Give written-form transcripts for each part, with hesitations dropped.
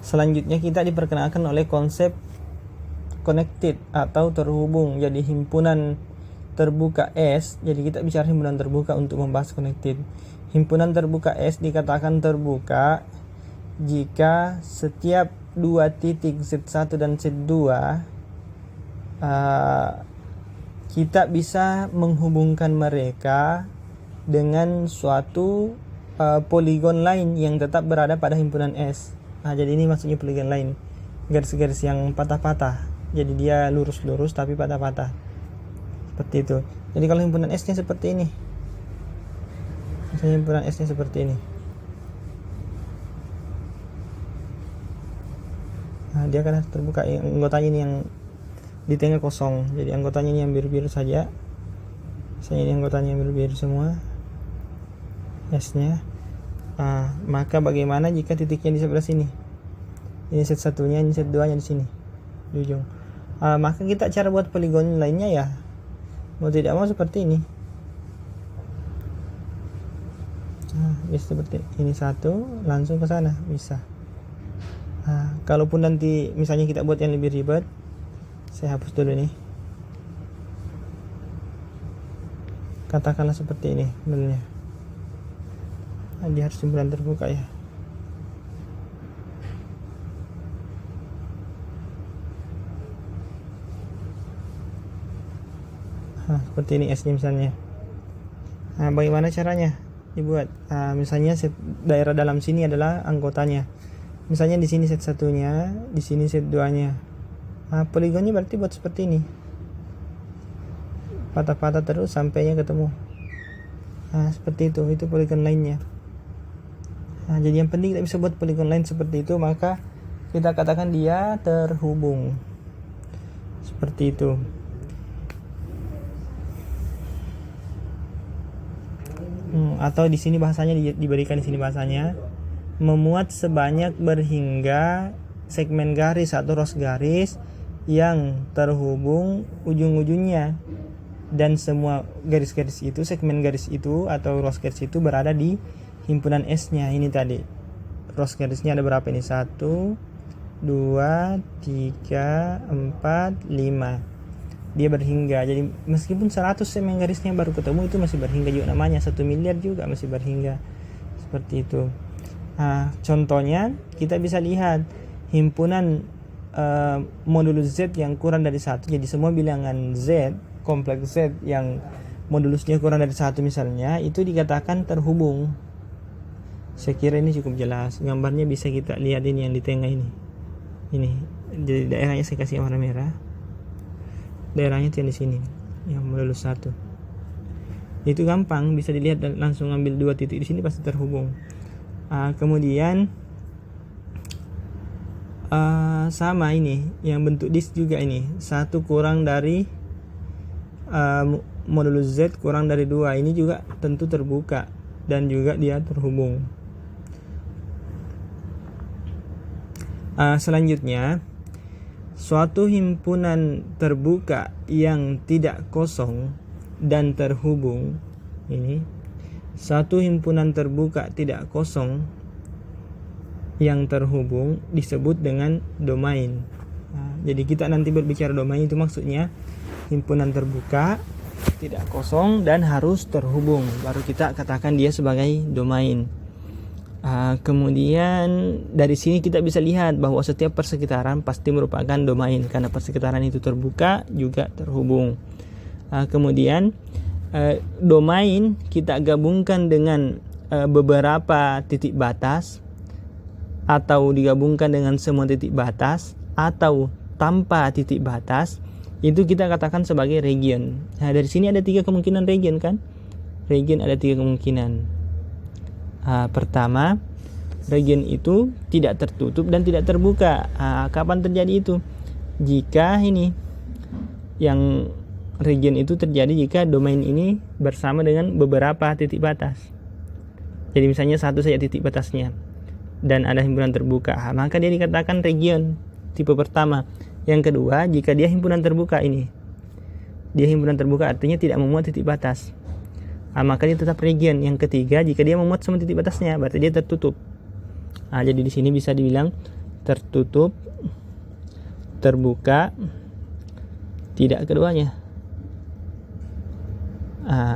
Selanjutnya kita diperkenalkan oleh konsep connected atau terhubung. Jadi himpunan terbuka S, jadi kita bicara himpunan terbuka untuk membahas connected. Himpunan terbuka S dikatakan terbuka jika setiap dua titik Z1 dan Z2 kita bisa menghubungkan mereka dengan suatu poligon lain yang tetap berada pada himpunan S. Jadi ini maksudnya poligon lain, garis-garis yang patah-patah, jadi dia lurus-lurus tapi patah-patah, seperti itu. Jadi kalau himpunan S nya seperti ini, misalnya himpunan S nya seperti ini, dia akan terbuka. Anggotanya ini yang di tengah kosong, jadi anggotanya ini yang biru-biru saja. Misalnya ini anggotanya yang biru-biru semua S nya. Maka bagaimana jika titiknya di sebelah sini? Ini set satunya, ini set duanya di sini, di ujung. Maka kita cara buat poligon lainnya ya mau tidak mau seperti ini. Bisa seperti ini, satu langsung ke sana bisa. Kalaupun nanti misalnya kita buat yang lebih ribet, saya hapus dulu nih. Katakanlah seperti ini modelnya. Dia harus himpunan terbuka ya. Seperti ini S nya misalnya. Bagaimana caranya dibuat? Misalnya set daerah dalam sini adalah anggotanya. Misalnya di sini set satunya, di sini set duanya. Poligonnya berarti buat seperti ini, patah-patah terus sampainya ketemu. Seperti itu poligon lainnya. Jadi yang penting kita bisa buat poligon lain seperti itu, maka kita katakan dia terhubung. Seperti itu. Atau di sini bahasanya diberikan di sini bahasanya memuat sebanyak berhingga segmen garis atau ros garis yang terhubung ujung-ujungnya, dan semua garis-garis itu, segmen garis itu atau ros garis itu berada di himpunan S nya. Ini tadi ros garisnya ada berapa ini? 1, 2, 3, 4, 5. Dia berhingga. Jadi meskipun 100 segmen garisnya baru ketemu, itu masih berhingga juga namanya. 1 miliar juga masih berhingga. Seperti itu. Contohnya kita bisa lihat himpunan modulus Z yang kurang dari 1. Jadi semua bilangan Z, kompleks Z yang modulusnya kurang dari 1 misalnya, itu dikatakan terhubung. Saya kira ini cukup jelas. Gambarnya bisa kita lihat ini yang di tengah ini. Ini jadi daerahnya saya kasih warna merah. Daerahnya itu yang di sini, yang modulus 1. Itu gampang, bisa dilihat dan langsung ambil 2 titik di sini pasti terhubung. Kemudian sama ini yang bentuk disk juga ini. 1 kurang dari modulus Z kurang dari 2. Ini juga tentu terbuka dan juga dia terhubung. Selanjutnya, suatu himpunan terbuka yang tidak kosong dan terhubung. Ini satu himpunan terbuka tidak kosong yang terhubung disebut dengan domain. Jadi kita nanti berbicara domain itu maksudnya himpunan terbuka tidak kosong dan harus terhubung, baru kita katakan dia sebagai domain. Kemudian dari sini kita bisa lihat bahwa setiap persekitaran pasti merupakan domain karena persekitaran itu terbuka juga terhubung. Kemudian domain kita gabungkan dengan beberapa titik batas, atau digabungkan dengan semua titik batas, atau tanpa titik batas, itu kita katakan sebagai region. Dari sini ada 3 kemungkinan region kan? Region ada 3 kemungkinan. Pertama, region itu tidak tertutup dan tidak terbuka. Kapan terjadi itu? Jika ini yang region itu terjadi jika domain ini bersama dengan beberapa titik batas. Jadi misalnya 1 saja titik batasnya dan ada himpunan terbuka, maka dia dikatakan region tipe pertama. Yang kedua, jika dia himpunan terbuka ini, dia himpunan terbuka artinya tidak memuat titik batas, maka dia tetap region. Yang ketiga, jika dia memuat semua titik batasnya, berarti dia tertutup. Jadi di sini bisa dibilang tertutup, terbuka, tidak keduanya.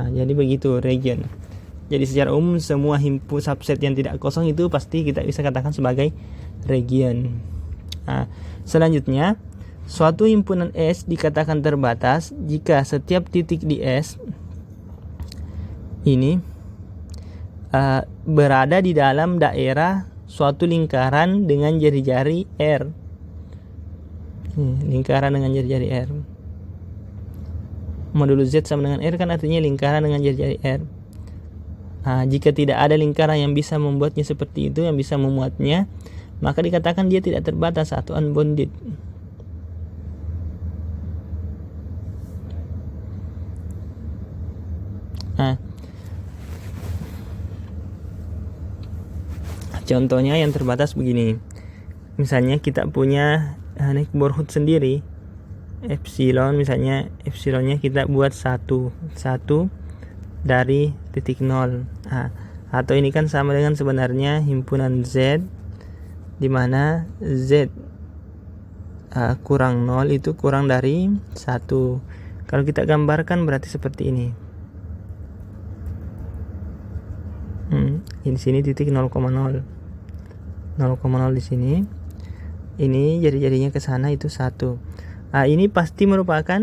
Jadi begitu region. Jadi secara umum semua subset yang tidak kosong itu pasti kita bisa katakan sebagai region. Selanjutnya, suatu himpunan S dikatakan terbatas jika setiap titik di S ini berada di dalam daerah suatu lingkaran dengan jari-jari R. Lingkaran dengan jari-jari R. Modulus Z sama dengan R kan artinya lingkaran dengan jari-jari R. Jika tidak ada lingkaran yang bisa membuatnya seperti itu, yang bisa memuatnya, maka dikatakan dia tidak terbatas atau unbounded. Contohnya yang terbatas begini. Misalnya kita punya neighborhood sendiri, epsilon, misalnya epsilonnya kita buat 1 dari titik 0. Atau ini kan sama dengan sebenarnya himpunan Z, di mana Z kurang 0 itu kurang dari 1. Kalau kita gambarkan berarti seperti ini. Di sini titik 0,0 di sini. Ini jari-jarinya ke sana itu 1. Ini pasti merupakan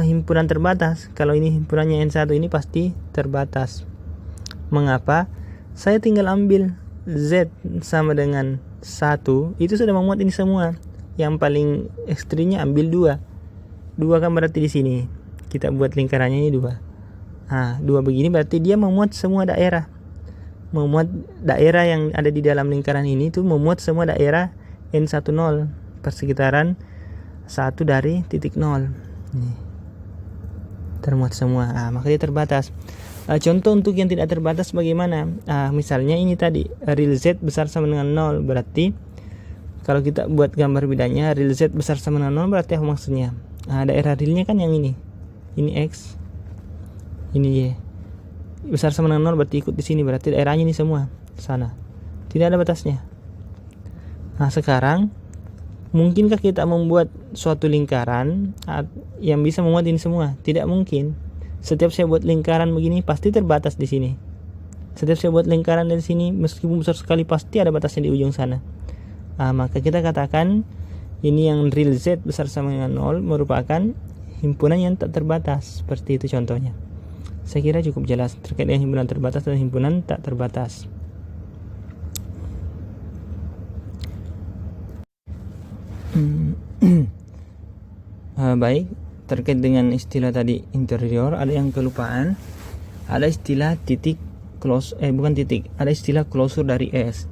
himpunan terbatas. Kalau ini himpunannya N1, ini pasti terbatas. Mengapa? Saya tinggal ambil Z sama dengan 1, itu sudah memuat ini semua. Yang paling ekstrimnya ambil 2 kan berarti di sini kita buat lingkarannya ini 2. 2 begini berarti dia memuat semua daerah. Memuat daerah yang ada di dalam lingkaran ini itu memuat semua daerah N10, persekitaran 1 dari titik 0. Termuat semua. Maka dia terbatas. Contoh untuk yang tidak terbatas bagaimana? Misalnya ini tadi real Z besar sama dengan 0, berarti kalau kita buat gambar bedanya, real Z besar sama dengan 0 berarti apa maksudnya? Daerah realnya kan yang ini X, ini Y. Besar sama dengan 0 berarti ikut di sini, berarti daerahnya ini semua sana, tidak ada batasnya. Sekarang mungkinkah kita membuat suatu lingkaran yang bisa memuat ini semua? Tidak mungkin. Setiap saya buat lingkaran begini pasti terbatas di sini. Setiap saya buat lingkaran dari sini meskipun besar sekali pasti ada batasnya di ujung sana. Maka kita katakan ini yang real Z besar sama dengan 0 merupakan himpunan yang tak terbatas. Seperti itu contohnya. Saya kira cukup jelas terkait dengan himpunan terbatas dan himpunan tak terbatas. Baik, terkait dengan istilah tadi interior, ada yang kelupaan. Ada istilah titik close, bukan titik, ada istilah closure dari S.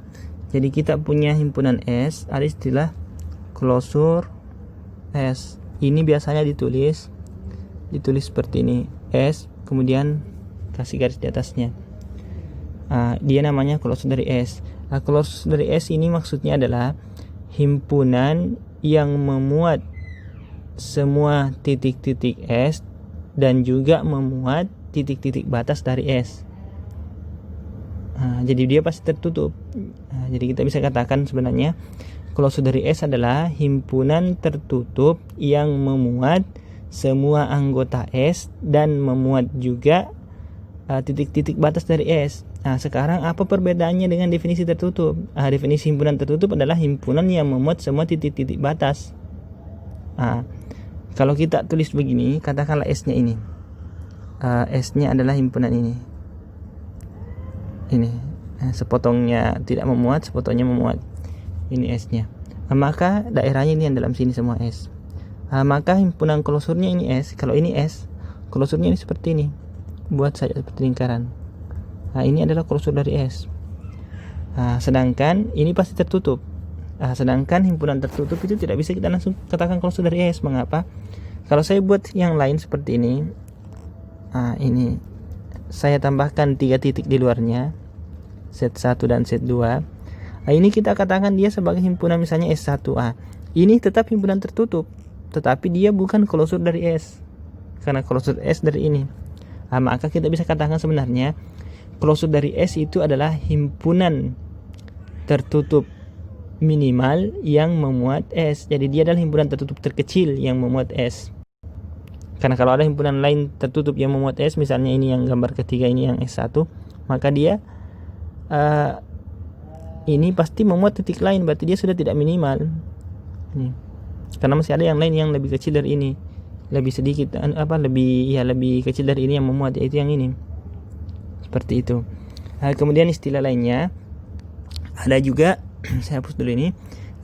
Jadi kita punya himpunan S, ada istilah closure S. Ini biasanya ditulis seperti ini, S kemudian kasih garis di atasnya. Dia namanya closure dari S. Closure dari S ini maksudnya adalah himpunan yang memuat semua titik-titik S dan juga memuat titik-titik batas dari S. Jadi dia pasti tertutup. Jadi kita bisa katakan sebenarnya closure dari S adalah himpunan tertutup yang memuat semua anggota S dan memuat juga titik-titik batas dari S. Sekarang apa perbedaannya dengan definisi tertutup? Definisi himpunan tertutup adalah himpunan yang memuat semua titik-titik batas. Kalau kita tulis begini, katakanlah S-nya ini. S-nya adalah himpunan ini. Ini sepotongnya tidak memuat, sepotongnya memuat. Ini S-nya. Maka daerahnya ini yang dalam sini semua S. Maka himpunan closure-nya ini S. Kalau ini S, closure-nya ini seperti ini. Buat saja seperti lingkaran. Ini adalah closure dari S. Sedangkan ini pasti tertutup. Sedangkan himpunan tertutup itu tidak bisa kita langsung katakan closure dari S. Mengapa? Kalau saya buat yang lain seperti ini, ini saya tambahkan 3 titik di luarnya, set 1 dan set 2. Ini kita katakan dia sebagai himpunan misalnya S1. Ini tetap himpunan tertutup, tetapi dia bukan closure dari S, karena closure S dari ini. Maka kita bisa katakan sebenarnya closure dari S itu adalah himpunan tertutup minimal yang memuat S. Jadi dia adalah himpunan tertutup terkecil yang memuat S. Karena kalau ada himpunan lain tertutup yang memuat S, misalnya ini yang gambar ketiga, ini yang S1, maka dia ini pasti memuat titik lain, berarti dia sudah tidak minimal. Ini. Karena masih ada yang lain yang lebih kecil dari ini, lebih sedikit lebih kecil dari ini yang memuat, yaitu yang ini. Seperti itu. Kemudian istilah lainnya ada juga saya hapus dulu ini.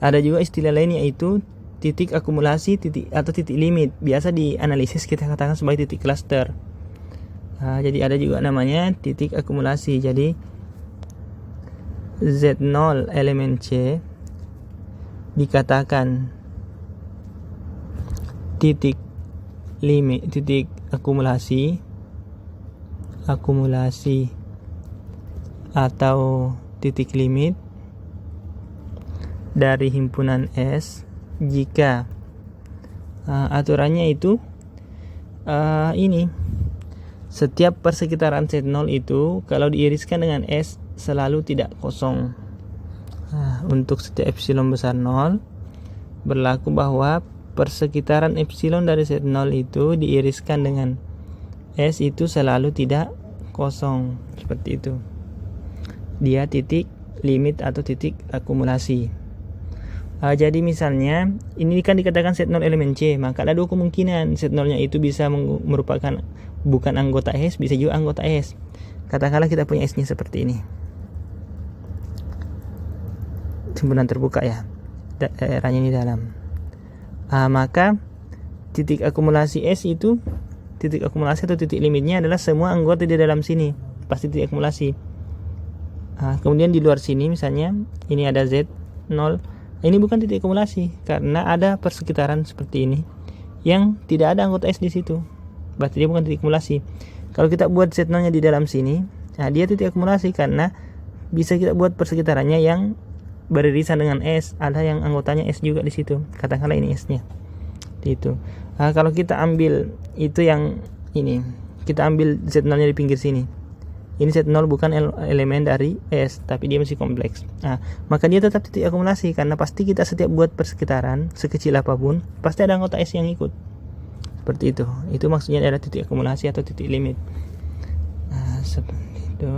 Ada juga istilah lain, yaitu titik akumulasi atau titik limit. Biasa di analisis kita katakan sebagai titik cluster. Jadi ada juga namanya titik akumulasi. Jadi Z0 elemen C dikatakan titik limit, titik akumulasi atau titik limit dari himpunan S jika aturannya itu ini, setiap persekitaran Z0 itu kalau diiriskan dengan S selalu tidak kosong. Untuk setiap epsilon besar 0 berlaku bahwa persekitaran epsilon dari Z0 itu diiriskan dengan S itu selalu tidak kosong. Seperti itu. Dia titik limit atau titik akumulasi. Jadi misalnya ini kan dikatakan Z0 elemen C, maka ada dua kemungkinan. Z0-nya itu bisa merupakan bukan anggota S, bisa juga anggota S. Katakanlah kita punya S-nya seperti ini, himpunan terbuka ya, daerahnya ini dalam. Maka titik akumulasi S itu, titik akumulasi atau titik limitnya adalah semua anggota di dalam sini, pasti titik akumulasi. Kemudian di luar sini misalnya ini ada Z0, ini bukan titik akumulasi karena ada persekitaran seperti ini yang tidak ada anggota S di situ, berarti dia bukan titik akumulasi. Kalau kita buat Z0-nya di dalam sini, dia titik akumulasi karena bisa kita buat persekitarannya yang beririsan dengan S, ada yang anggotanya S juga di situ. Katakanlah ini S-nya. Itu. Kalau kita ambil itu yang ini, kita ambil Z0-nya di pinggir sini. Ini Z0 bukan elemen dari S, tapi dia masih kompleks. Maka dia tetap titik akumulasi karena pasti kita setiap buat persekitaran sekecil apapun pasti ada anggota S yang ikut. Seperti itu. Itu maksudnya adalah titik akumulasi atau titik limit. Seperti itu.